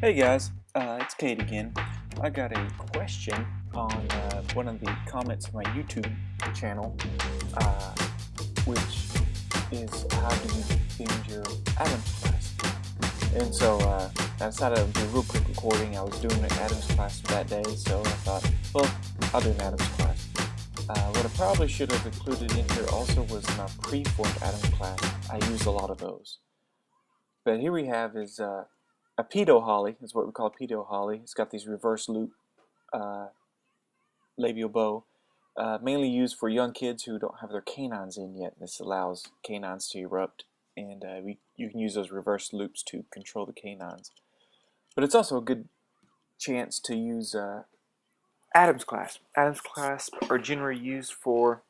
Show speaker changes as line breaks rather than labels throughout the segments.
Hey guys, it's Kate again. I got a question on one of the comments of my YouTube channel, uh, which is how do you bend your Adams class? And so I decided to do a real quick recording. I was doing an Adams class that day, so I thought, well, I'll do an Adams class. What I probably should have included in here also was my pre-formed Adams class. I use a lot of those. But here we have is a pedo holly, is what we call a pedo holly. It's got these reverse loop uh, labial bow, mainly used for young kids who don't have their canines in yet. This allows canines to erupt, and you can use those reverse loops to control the canines. But it's also a good chance to use Adams clasp. Adams clasp are generally used for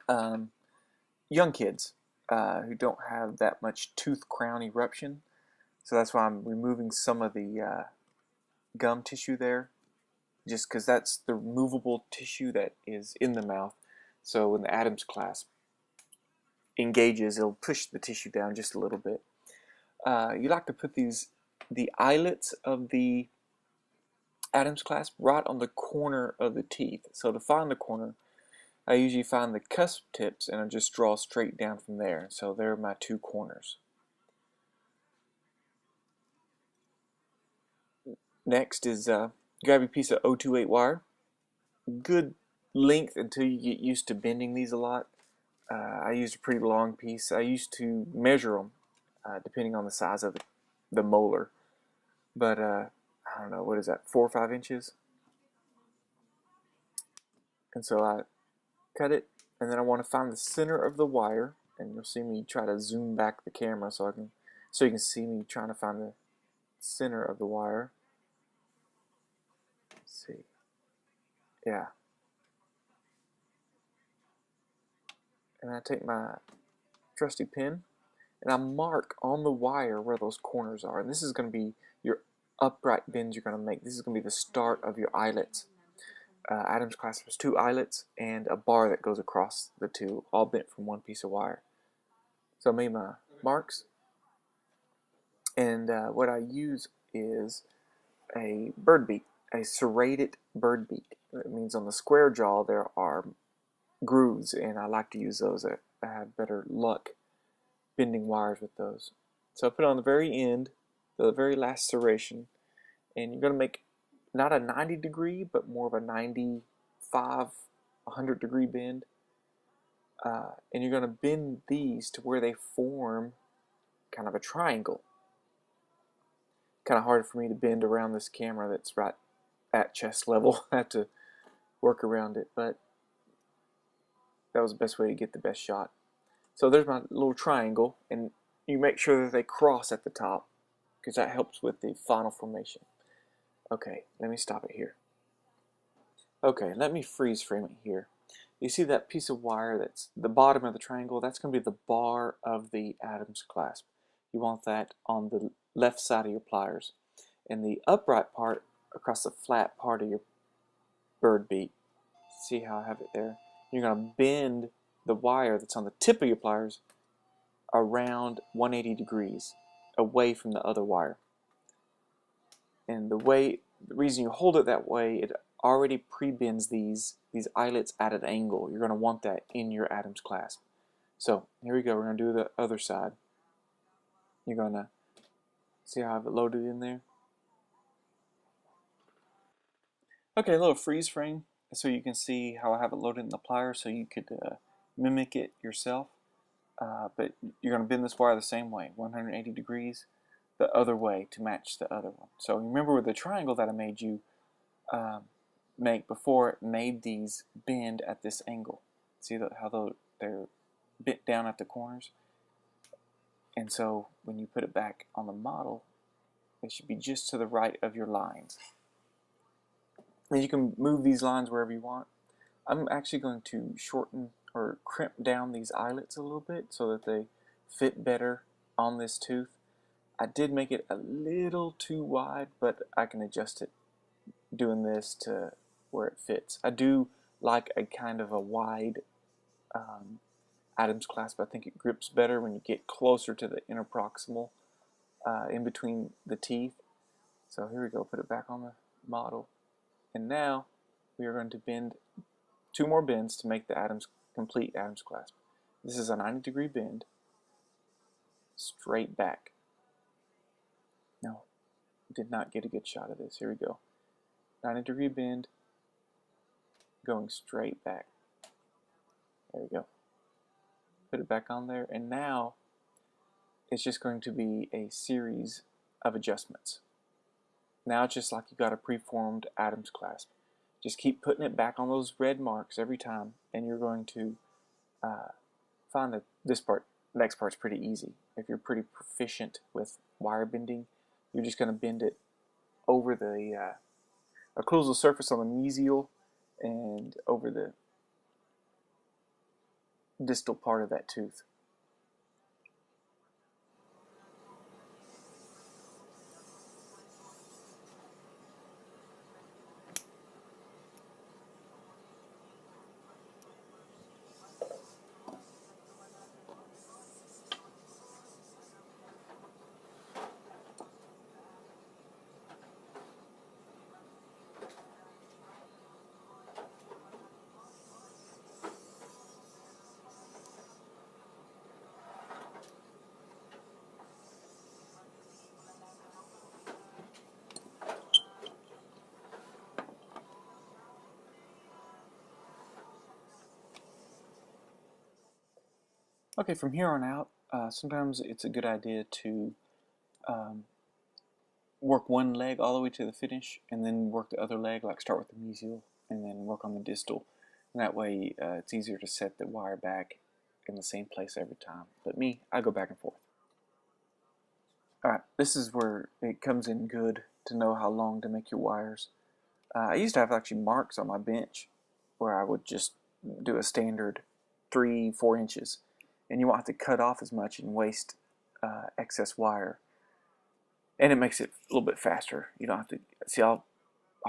young kids who don't have that much tooth crown eruption. So that's why I'm removing some of the gum tissue there, just because that's the removable tissue that is in the mouth. So when the Adams clasp engages, it'll push the tissue down just a little bit. You like to put the eyelets of the Adams clasp right on the corner of the teeth. So to find the corner, I usually find the cusp tips and I just draw straight down from there. So there are my two corners. Next is grab a piece of 028 wire. Good length until you get used to bending these a lot. I used a pretty long piece. I used to measure them depending on the size of the molar. But I don't know, what is that, 4 or 5 inches? And so I cut it, and then I want to find the center of the wire, and you'll see me try to zoom back the camera so you can see me trying to find the center of the wire. Let's see. Yeah. And I take my trusty pen and I mark on the wire where those corners are. And this is going to be your upright bends you're going to make. This is going to be the start of your eyelets. Adams clasp has 2 eyelets and a bar that goes across the 2, all bent from one piece of wire. So I made my marks, and what I use is a bird beak, a serrated bird beak. That means on the square jaw there are grooves, and I like to use those. I have better luck bending wires with those. So I put it on the very end, the very last serration, and you're going to make not a 90 degree, but more of a 95, 100 degree bend. And you're going to bend these to where they form kind of a triangle. Kind of hard for me to bend around this camera that's right at chest level. I have to work around it, but that was the best way to get the best shot. So there's my little triangle, and you make sure that they cross at the top, because that helps with the final formation. Okay, let me stop it here. Okay, let me freeze frame it here. You see that piece of wire that's the bottom of the triangle? That's going to be the bar of the Adams clasp. You want that on the left side of your pliers. And the upright part across the flat part of your bird beak. See how I have it there? You're going to bend the wire that's on the tip of your pliers around 180 degrees away from the other wire. And the reason you hold it that way, it already pre-bends these eyelets at an angle. You're going to want that in your Adams clasp. So here we go. We're going to do the other side. You're going to see how I have it loaded in there. Okay, a little freeze frame so you can see how I have it loaded in the pliers, so you could mimic it yourself. But you're going to bend this wire the same way, 180 degrees, the other way to match the other one. So remember with the triangle that I made you make before, it made these bend at this angle. See how they're bent down at the corners? And so when you put it back on the model, it should be just to the right of your lines. And you can move these lines wherever you want. I'm actually going to shorten or crimp down these eyelets a little bit so that they fit better on this tooth. I did make it a little too wide, but I can adjust it doing this to where it fits. I do like a kind of a wide Adams clasp. I think it grips better when you get closer to the interproximal in between the teeth. So here we go, put it back on the model. And now we are going to bend 2 more bends to make the complete Adams clasp. This is a 90-degree bend, straight back. No, did not get a good shot of this. Here we go. 90-degree bend, going straight back. There we go. Put it back on there, and now it's just going to be a series of adjustments. Now it's just like you got a preformed Adams clasp. Just keep putting it back on those red marks every time, and you're going to find that next part's pretty easy. If you're pretty proficient with wire bending, you're just going to bend it over the occlusal surface on the mesial and over the distal part of that tooth. Okay, from here on out, sometimes it's a good idea to work one leg all the way to the finish and then work the other leg, like start with the mesial and then work on the distal. And that way it's easier to set the wire back in the same place every time. But me, I go back and forth. Alright, this is where it comes in good to know how long to make your wires. I used to have actually marks on my bench where I would just do a standard 3-4 inches, and you won't have to cut off as much and waste excess wire, and it makes it a little bit faster. You don't have to see. I'll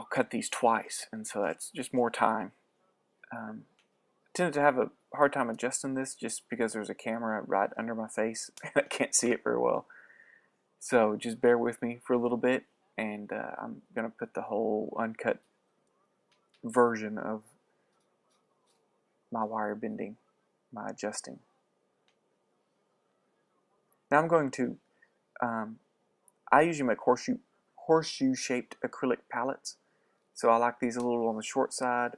cut these twice, and so that's just more time. I tended to have a hard time adjusting this just because there's a camera right under my face and I can't see it very well. So just bear with me for a little bit, and I'm going to put the whole uncut version of my wire bending, my adjusting. Now I'm going to, I usually make horseshoe-shaped acrylic palettes. So I like these a little on the short side.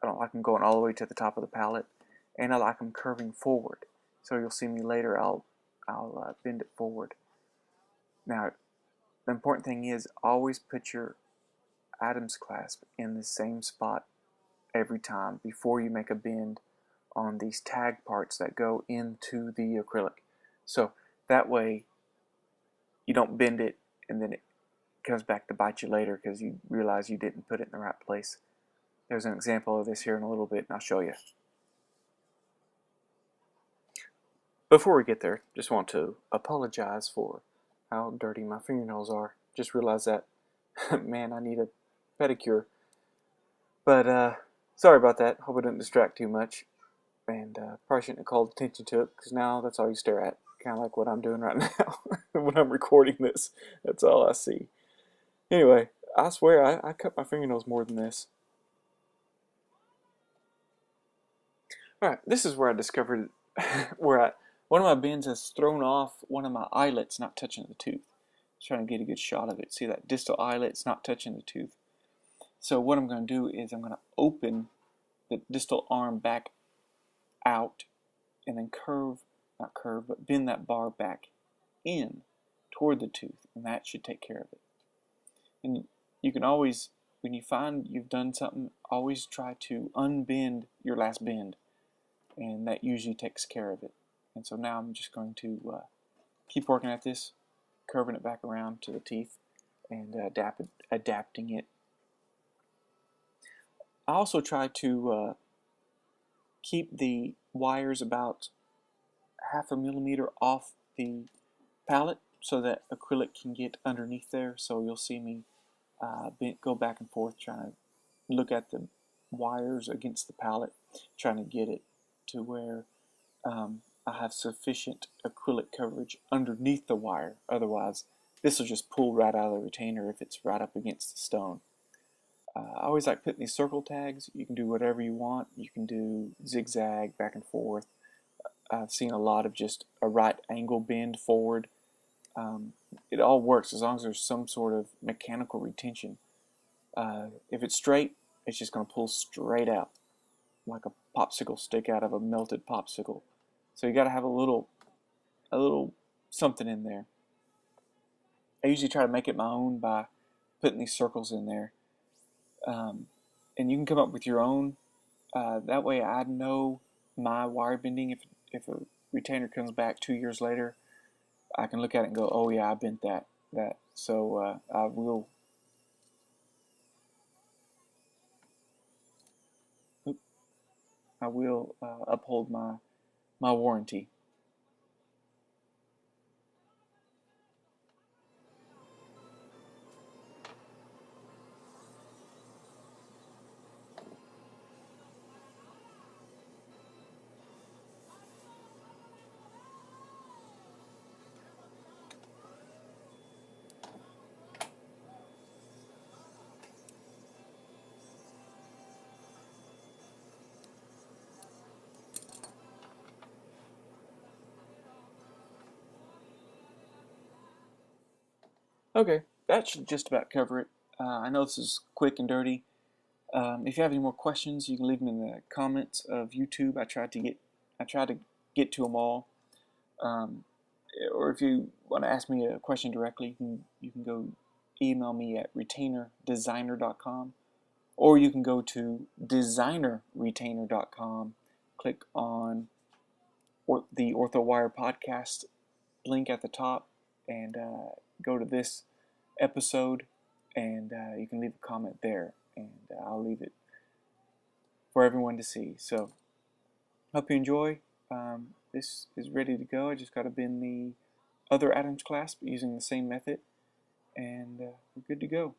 I don't like them going all the way to the top of the palette, and I like them curving forward. So you'll see me later, I'll bend it forward. Now, the important thing is always put your Adams clasp in the same spot every time before you make a bend on these tag parts that go into the acrylic. So that way you don't bend it and then it comes back to bite you later because you realize you didn't put it in the right place. There's an example of this here in a little bit, and I'll show you. Before we get there, just want to apologize for how dirty my fingernails are. Just realized that, man, I need a pedicure. But sorry about that. Hope I didn't distract too much. And probably shouldn't have called attention to it, because now that's all you stare at. Kind of like what I'm doing right now when I'm recording this. That's all I see. Anyway, I swear I cut my fingernails more than this. Alright, this is where I discovered where one of my bends has thrown off one of my eyelets not touching the tooth. Trying to get a good shot of it. See that distal eyelet's not touching the tooth. So what I'm going to do is I'm going to open the distal arm back out and then bend that bar back in toward the tooth, and that should take care of it. And you can always, when you find you've done something, always try to unbend your last bend, and that usually takes care of it. And so now I'm just going to keep working at this, curving it back around to the teeth and adapting it. I also try to keep the wires about 0.5 millimeter off the palette so that acrylic can get underneath there. So you'll see me go back and forth trying to look at the wires against the palette, trying to get it to where I have sufficient acrylic coverage underneath the wire. Otherwise, this will just pull right out of the retainer if it's right up against the stone. I always like putting these circle tags. You can do whatever you want. You can do zigzag, back and forth. I've seen a lot of just a right angle bend forward. It all works as long as there's some sort of mechanical retention. If it's straight, it's just going to pull straight out like a popsicle stick out of a melted popsicle. So you got to have a little something in there. I usually try to make it my own by putting these circles in there. And you can come up with your own. That way I know my wire bending. If a retainer comes back 2 years later, I can look at it and go, oh yeah, I bent that. So I will uphold my warranty. Okay, that should just about cover it. I know this is quick and dirty. If you have any more questions, you can leave them in the comments of YouTube. I tried to get to them all. Or if you want to ask me a question directly, you can go email me at retainerdesigner.com, or you can go to designerretainer.com, click on the OrthoWire podcast link at the top, and go to this episode, and you can leave a comment there, and I'll leave it for everyone to see. So, hope you enjoy. This is ready to go. I just got to bend the other Adams clasp using the same method, and we're good to go.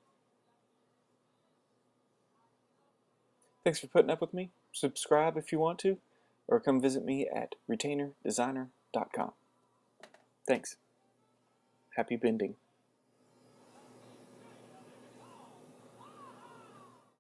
Thanks for putting up with me. Subscribe if you want to, or come visit me at retainerdesigner.com. Thanks. Happy bending.